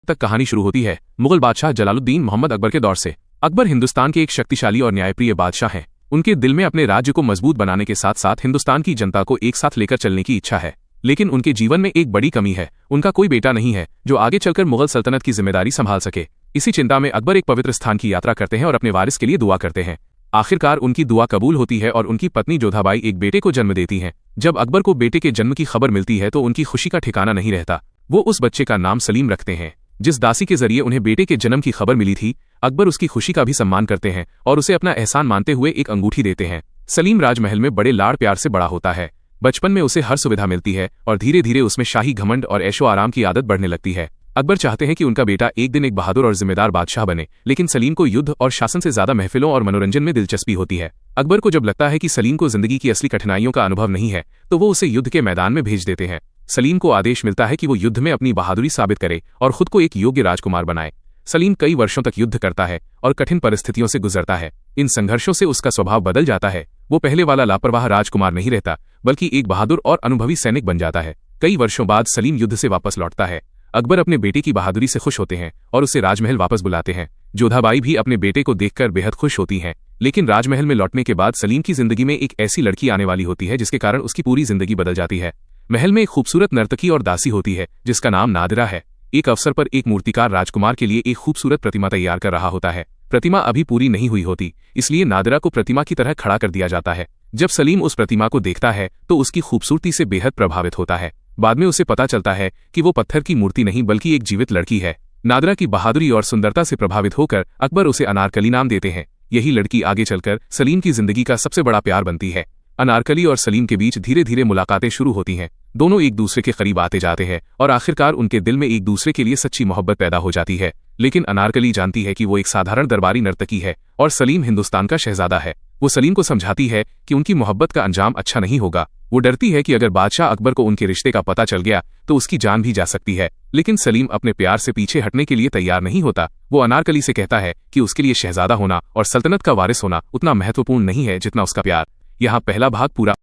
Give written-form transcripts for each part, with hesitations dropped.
तक कहानी शुरू होती है मुगल बादशाह जलालुद्दीन मोहम्मद अकबर के दौर से। अकबर हिंदुस्तान के एक शक्तिशाली और न्यायप्रिय बादशाह हैं। उनके दिल में अपने राज्य को मजबूत बनाने के साथ साथ हिंदुस्तान की जनता को एक साथ लेकर चलने की इच्छा है। लेकिन उनके जीवन में एक बड़ी कमी है, उनका कोई बेटा नहीं है जो आगे चलकर मुगल सल्तनत की जिम्मेदारी संभाल सके। इसी चिंता में अकबर एक पवित्र स्थान की यात्रा करते हैं और अपने वारिस के लिए दुआ करते हैं। आखिरकार उनकी दुआ कबूल होती है और उनकी पत्नी जोधाबाई एक बेटे को जन्म देती हैं। जब अकबर को बेटे के जन्म की खबर मिलती है तो उनकी खुशी का ठिकाना नहीं रहता। वो उस बच्चे का नाम सलीम रखते हैं। जिस दासी के जरिए उन्हें बेटे के जन्म की खबर मिली थी, अकबर उसकी खुशी का भी सम्मान करते हैं और उसे अपना एहसान मानते हुए एक अंगूठी देते हैं। सलीम राजमहल में बड़े लाड़ प्यार से बड़ा होता है। बचपन में उसे हर सुविधा मिलती है और धीरे धीरे उसमें शाही घमंड और ऐशो आराम की आदत बढ़ने लगती है। अकबर चाहते हैं कि उनका बेटा एक दिन एक बहादुर और जिम्मेदार बादशाह बने, लेकिन सलीम को युद्ध और शासन से ज्यादा महफिलों और मनोरंजन में दिलचस्पी होती है। अकबर को जब लगता है कि सलीम को जिंदगी की असली कठिनाइयों का अनुभव नहीं है, तो वो उसे युद्ध के मैदान में भेज देते हैं। सलीम को आदेश मिलता है कि वो युद्ध में अपनी बहादुरी साबित करे और खुद को एक योग्य राजकुमार बनाए। सलीम कई वर्षों तक युद्ध करता है और कठिन परिस्थितियों से गुजरता है। इन संघर्षों से उसका स्वभाव बदल जाता है। वो पहले वाला लापरवाह राजकुमार नहीं रहता, बल्कि एक बहादुर और अनुभवी सैनिक बन जाता है। कई वर्षों बाद सलीम युद्ध से वापस लौटता है। अकबर अपने बेटे की बहादुरी से खुश होते हैं और उसे राजमहल वापस बुलाते हैं। जोधाबाई भी अपने बेटे को देखकर बेहद खुश होती हैं। लेकिन राजमहल में लौटने के बाद सलीम की जिंदगी में एक ऐसी लड़की आने वाली होती है जिसके कारण उसकी पूरी जिंदगी बदल जाती है। महल में एक खूबसूरत नर्तकी और दासी होती है जिसका नाम नादिरा है। एक अवसर पर एक मूर्तिकार राजकुमार के लिए एक खूबसूरत प्रतिमा तैयार कर रहा होता है। प्रतिमा अभी पूरी नहीं हुई होती, इसलिए नादिरा को प्रतिमा की तरह खड़ा कर दिया जाता है। जब सलीम उस प्रतिमा को देखता है तो उसकी खूबसूरती से बेहद प्रभावित होता है। बाद में उसे पता चलता है कि वो पत्थर की मूर्ति नहीं बल्कि एक जीवित लड़की है। नादिरा की बहादुरी और सुंदरता से प्रभावित होकर अकबर उसे अनारकली नाम देते हैं। यही लड़की आगे चलकर सलीम की जिंदगी का सबसे बड़ा प्यार बनती है। अनारकली और सलीम के बीच धीरे धीरे मुलाकातें शुरू होती हैं। दोनों एक दूसरे के करीब आते जाते हैं और आखिरकार उनके दिल में एक दूसरे के लिए सच्ची मोहब्बत पैदा हो जाती है। लेकिन अनारकली जानती है कि वो एक साधारण दरबारी नर्तकी है और सलीम हिंदुस्तान का शहजादा है। वो सलीम को समझाती है कि उनकी मोहब्बत का अंजाम अच्छा नहीं होगा। वो डरती है कि अगर बादशाह अकबर को उनके रिश्ते का पता चल गया तो उसकी जान भी जा सकती है। लेकिन सलीम अपने प्यार से पीछे हटने के लिए तैयार नहीं होता। वो अनारकली से कहता है कि उसके लिए शहजादा होना और सल्तनत का वारिस होना उतना महत्वपूर्ण नहीं है जितना उसका प्यार। यहाँ पहला भाग पूरा।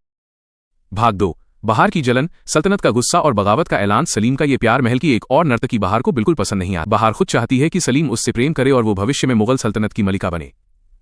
भाग 2, बहार की जलन, सल्तनत का गुस्सा और बगावत का ऐलान। सलीम का ये प्यार महल की एक और नर्तकी बहार को बिल्कुल पसंद नहीं आता। बहार खुद चाहती है कि सलीम उससे प्रेम करे और वो भविष्य में मुगल सल्तनत की मलिका बने,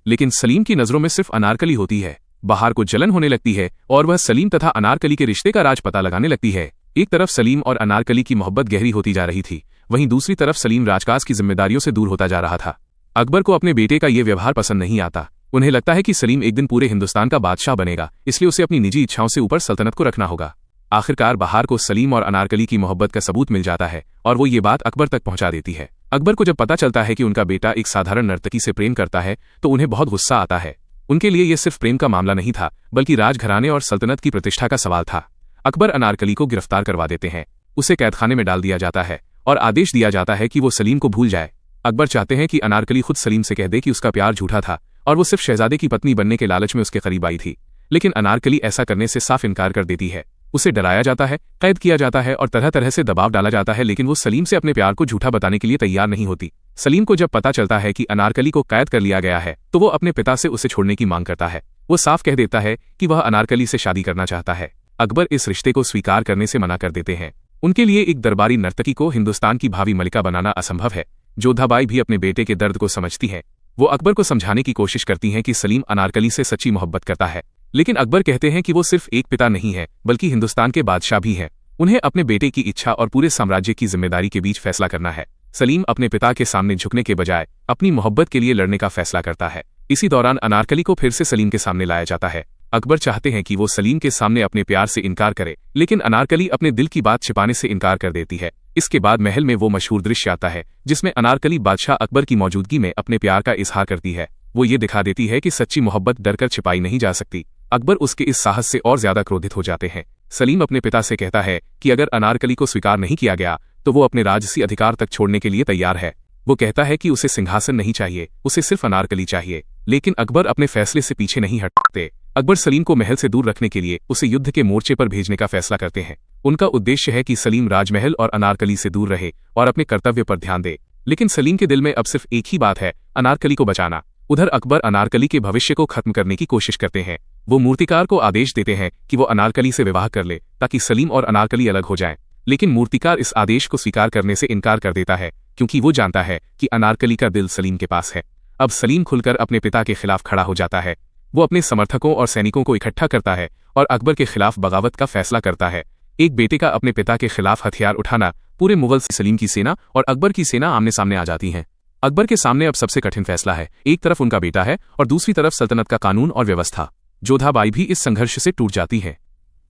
लेकिन सलीम की नजरों में सिर्फ अनारकली होती है। बहार को जलन होने लगती है और वह सलीम तथा अनारकली के रिश्ते का राज पता लगाने लगती है। एक तरफ सलीम और अनारकली की मोहब्बत गहरी होती जा रही थी, वहीं दूसरी तरफ सलीम राजकाज की जिम्मेदारियों से दूर होता जा रहा था। अकबर को अपने बेटे का ये व्यवहार पसंद नहीं आता। उन्हें लगता है कि सलीम एक दिन पूरे हिंदुस्तान का बादशाह बनेगा, इसलिए उसे अपनी निजी इच्छाओं से ऊपर सल्तनत को रखना होगा। आखिरकार बहार को सलीम और अनारकली की मोहब्बत का सबूत मिल जाता है और वो ये बात अकबर तक पहुंचा देती है। अकबर को जब पता चलता है कि उनका बेटा एक साधारण नर्तकी से प्रेम करता है तो उन्हें बहुत गुस्सा आता है। उनके लिए यह सिर्फ प्रेम का मामला नहीं था, बल्कि राजघराने और सल्तनत की प्रतिष्ठा का सवाल था। अकबर अनारकली को गिरफ्तार करवा देते हैं। उसे कैदखाने में डाल दिया जाता है और आदेश दिया जाता है कि वो सलीम को भूल जाए। अकबर चाहते हैं कि अनारकली खुद सलीम से कह दे कि उसका प्यार झूठा था और वो सिर्फ शहजादे की पत्नी बनने के लालच में उसके करीब आई थी। लेकिन अनारकली ऐसा करने से साफ इनकार कर देती है। उसे डराया जाता है, कैद किया जाता है और तरह तरह से दबाव डाला जाता है, लेकिन वो सलीम से अपने प्यार को झूठा बताने के लिए तैयार नहीं होती। सलीम को जब पता चलता है कि अनारकली को कैद कर लिया गया है तो वो अपने पिता से उसे छोड़ने की मांग करता है। वो साफ कह देता है कि वह अनारकली से शादी करना चाहता है। अकबर इस रिश्ते को स्वीकार करने से मना कर देते हैं। उनके लिए एक दरबारी नर्तकी को हिंदुस्तान की भावी मलिका बनाना असंभव है। जोधाबाई भी अपने बेटे के दर्द को समझती है। वो अकबर को समझाने की कोशिश करती हैं कि सलीम अनारकली से सच्ची मोहब्बत करता है, लेकिन अकबर कहते हैं कि वो सिर्फ एक पिता नहीं है बल्कि हिंदुस्तान के बादशाह भी हैं। उन्हें अपने बेटे की इच्छा और पूरे साम्राज्य की जिम्मेदारी के बीच फैसला करना है। सलीम अपने पिता के सामने झुकने के बजाय अपनी मोहब्बत के लिए लड़ने का फैसला करता है। इसी दौरान अनारकली को फिर से सलीम के सामने लाया जाता है। अकबर चाहते हैं कि वो सलीम के सामने अपने प्यार से इनकार करे, लेकिन अनारकली अपने दिल की बात छिपाने से इनकार कर देती है। इसके बाद महल में वो मशहूर दृश्य आता है जिसमें अनारकली बादशाह अकबर की मौजूदगी में अपने प्यार का इजहार करती है। वो ये दिखा देती है कि सच्ची मोहब्बत डरकर छिपाई नहीं जा सकती। अकबर उसके इस साहस से और ज्यादा क्रोधित हो जाते हैं। सलीम अपने पिता से कहता है कि अगर अनारकली को स्वीकार नहीं किया गया तो वो अपने राजसी अधिकार तक छोड़ने के लिए तैयार है। वो कहता है कि उसे सिंहासन नहीं चाहिए, उसे सिर्फ अनारकली चाहिए। लेकिन अकबर अपने फैसले से पीछे नहीं हटते। अकबर सलीम को महल से दूर रखने के लिए उसे युद्ध के मोर्चे पर भेजने का फैसला करते हैं। उनका उद्देश्य है कि सलीम राजमहल और अनारकली से दूर रहे और अपने कर्तव्य पर ध्यान दे। लेकिन सलीम के दिल में अब सिर्फ एक ही बात है, अनारकली को बचाना। उधर अकबर अनारकली के भविष्य को खत्म करने की कोशिश करते हैं। वो मूर्तिकार को आदेश देते हैं कि वो अनारकली से विवाह कर ले ताकि सलीम और अनारकली अलग हो जाएं। लेकिन मूर्तिकार इस आदेश को स्वीकार करने से इनकार कर देता है, क्योंकि वो जानता है कि अनारकली का दिल सलीम के पास है। अब सलीम खुलकर अपने पिता के खिलाफ खड़ा हो जाता है। वो अपने समर्थकों और सैनिकों को इकट्ठा करता है और अकबर के खिलाफ बगावत का फैसला करता है। एक बेटे का अपने पिता के खिलाफ हथियार उठाना, पूरे मुगल सलीम की सेना और अकबर की सेना आमने सामने आ जाती हैं। अकबर के सामने अब सबसे कठिन फैसला है। एक तरफ उनका बेटा है और दूसरी तरफ सल्तनत का कानून और व्यवस्था। जोधाबाई भी इस संघर्ष से टूट जाती है।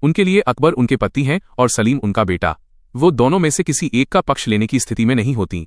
उनके लिए अकबर उनके पति हैं और सलीम उनका बेटा। वो दोनों में से किसी एक का पक्ष लेने की स्थिति में नहीं होती।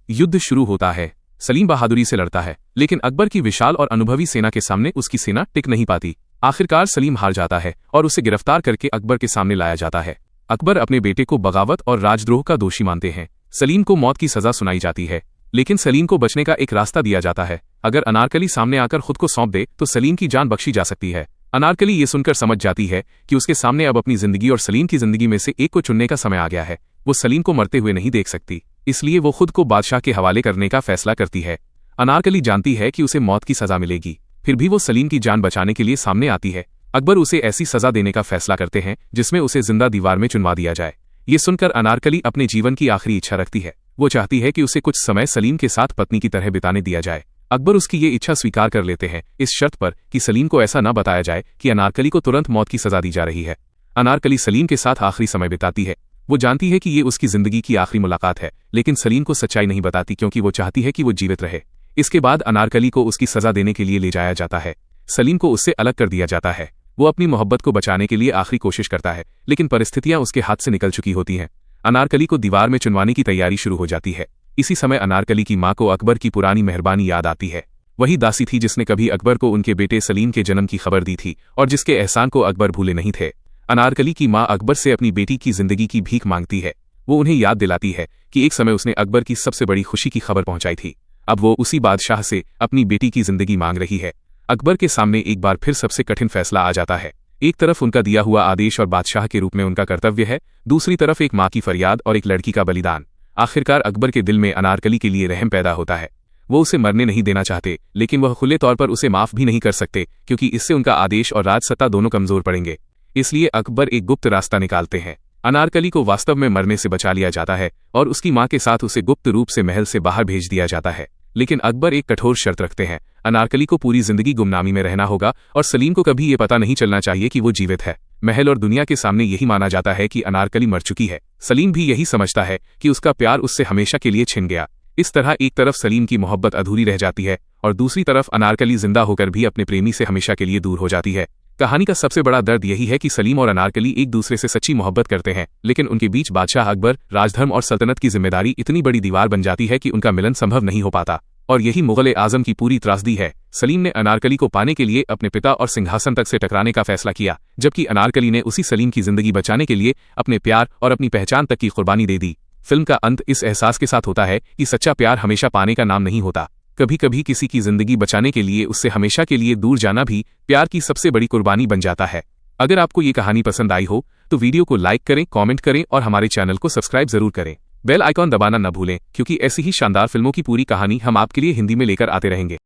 युद्ध शुरू होता है। सलीम बहादुरी से लड़ता है, लेकिन अकबर की विशाल और अनुभवी सेना के सामने उसकी सेना टिक नहीं पाती। आखिरकार सलीम हार जाता है और उसे गिरफ्तार करके अकबर के सामने लाया जाता है। अकबर अपने बेटे को बगावत और राजद्रोह का दोषी मानते हैं। सलीम को मौत की सजा सुनाई जाती है, लेकिन सलीम को बचने का एक रास्ता दिया जाता है। अगर अनारकली सामने आकर खुद को सौंप दे तो सलीम की जान बख्शी जा सकती है। अनारकली ये सुनकर समझ जाती है कि उसके सामने अब अपनी जिंदगी और सलीम की जिंदगी में से एक को चुनने का समय आ गया है। वो सलीम को मरते हुए नहीं देख सकती, इसलिए वो खुद को बादशाह के हवाले करने का फैसला करती है। अनारकली जानती है कि उसे मौत की सजा मिलेगी, फिर भी वो सलीम की जान बचाने के लिए सामने आती है। अकबर उसे ऐसी सजा देने का फैसला करते हैं जिसमें उसे जिंदा दीवार में चुनवा दिया जाए। ये सुनकर अनारकली अपने जीवन की आखिरी इच्छा रखती है। वो चाहती है कि उसे कुछ समय सलीम के साथ पत्नी की तरह बिताने दिया जाए। अकबर उसकी ये इच्छा स्वीकार कर लेते हैं, इस शर्त पर कि सलीम को ऐसा न बताया जाए कि अनारकली को तुरंत मौत की सजा दी जा रही है। अनारकली सलीम के साथ आखिरी समय बिताती है। वो जानती है कि ये उसकी जिंदगी की आखिरी मुलाकात है, लेकिन सलीम को सच्चाई नहीं बताती क्योंकि वो चाहती है कि वो जीवित रहे। इसके बाद अनारकली को उसकी सजा देने के लिए ले जाया जाता है। सलीम को उससे अलग कर दिया जाता है। वो अपनी मोहब्बत को बचाने के लिए आखिरी कोशिश करता है, लेकिन परिस्थितियां उसके हाथ से निकल चुकी होती हैं। अनारकली को दीवार में चुनवाने की तैयारी शुरू हो जाती है। इसी समय अनारकली की मां को अकबर की पुरानी मेहरबानी याद आती है। वही दासी थी जिसने कभी अकबर को उनके बेटे सलीम के जन्म की खबर दी थी और जिसके एहसान को अकबर भूले नहीं थे। अनारकली की मां अकबर से अपनी बेटी की जिंदगी की भीख मांगती है। वो उन्हें याद दिलाती है कि एक समय उसने अकबर की सबसे बड़ी खुशी की खबर पहुंचाई थी। अब वो उसी बादशाह से अपनी बेटी की जिंदगी मांग रही है। अकबर के सामने एक बार फिर सबसे कठिन फैसला आ जाता है। एक तरफ उनका दिया हुआ आदेश और बादशाह के रूप में उनका कर्तव्य है, दूसरी तरफ एक मां की फरियाद और एक लड़की का बलिदान। आखिरकार अकबर के दिल में अनारकली के लिए रहम पैदा होता है। वो उसे मरने नहीं देना चाहते, लेकिन वह खुले तौर पर उसे माफ भी नहीं कर सकते क्योंकि इससे उनका आदेश और राजसत्ता दोनों कमजोर पड़ेंगे। इसलिए अकबर एक गुप्त रास्ता निकालते हैं। अनारकली को वास्तव में मरने से बचा लिया जाता है और उसकी मां के साथ उसे गुप्त रूप से महल से बाहर भेज दिया जाता है। लेकिन अकबर एक कठोर शर्त रखते हैं। अनारकली को पूरी जिंदगी गुमनामी में रहना होगा और सलीम को कभी ये पता नहीं चलना चाहिए कि वो जीवित है। महल और दुनिया के सामने यही माना जाता है कि अनारकली मर चुकी है। सलीम भी यही समझता है कि उसका प्यार उससे हमेशा के लिए छिन गया। इस तरह एक तरफ सलीम की मोहब्बत अधूरी रह जाती है और दूसरी तरफ अनारकली जिंदा होकर भी अपने प्रेमी से हमेशा के लिए दूर हो जाती है। कहानी का सबसे बड़ा दर्द यही है कि सलीम और अनारकली एक दूसरे से सच्ची मोहब्बत करते हैं, लेकिन उनके बीच बादशाह अकबर, राजधर्म और सल्तनत की जिम्मेदारी इतनी बड़ी दीवार बन जाती है कि उनका मिलन संभव नहीं हो पाता। और यही मुगल आजम की पूरी त्रासदी है। सलीम ने अनारकली को पाने के लिए अपने पिता और सिंहासन तक से टकराने का फैसला किया, जबकि अनारकली ने उसी सलीम की जिंदगी बचाने के लिए अपने प्यार और अपनी पहचान तक की कुर्बानी दे दी। फिल्म का अंत इस एहसास के साथ होता है कि सच्चा प्यार हमेशा पाने का नाम नहीं होता। कभी कभी किसी की जिंदगी बचाने के लिए उससे हमेशा के लिए दूर जाना भी प्यार की सबसे बड़ी कुर्बानी बन जाता है। अगर आपको ये कहानी पसंद आई हो तो वीडियो को लाइक करें, कमेंट करें और हमारे चैनल को सब्सक्राइब जरूर करें। बेल आइकॉन दबाना न भूलें, क्योंकि ऐसी ही शानदार फिल्मों की पूरी कहानी हम आपके लिए हिंदी में लेकर आते रहेंगे।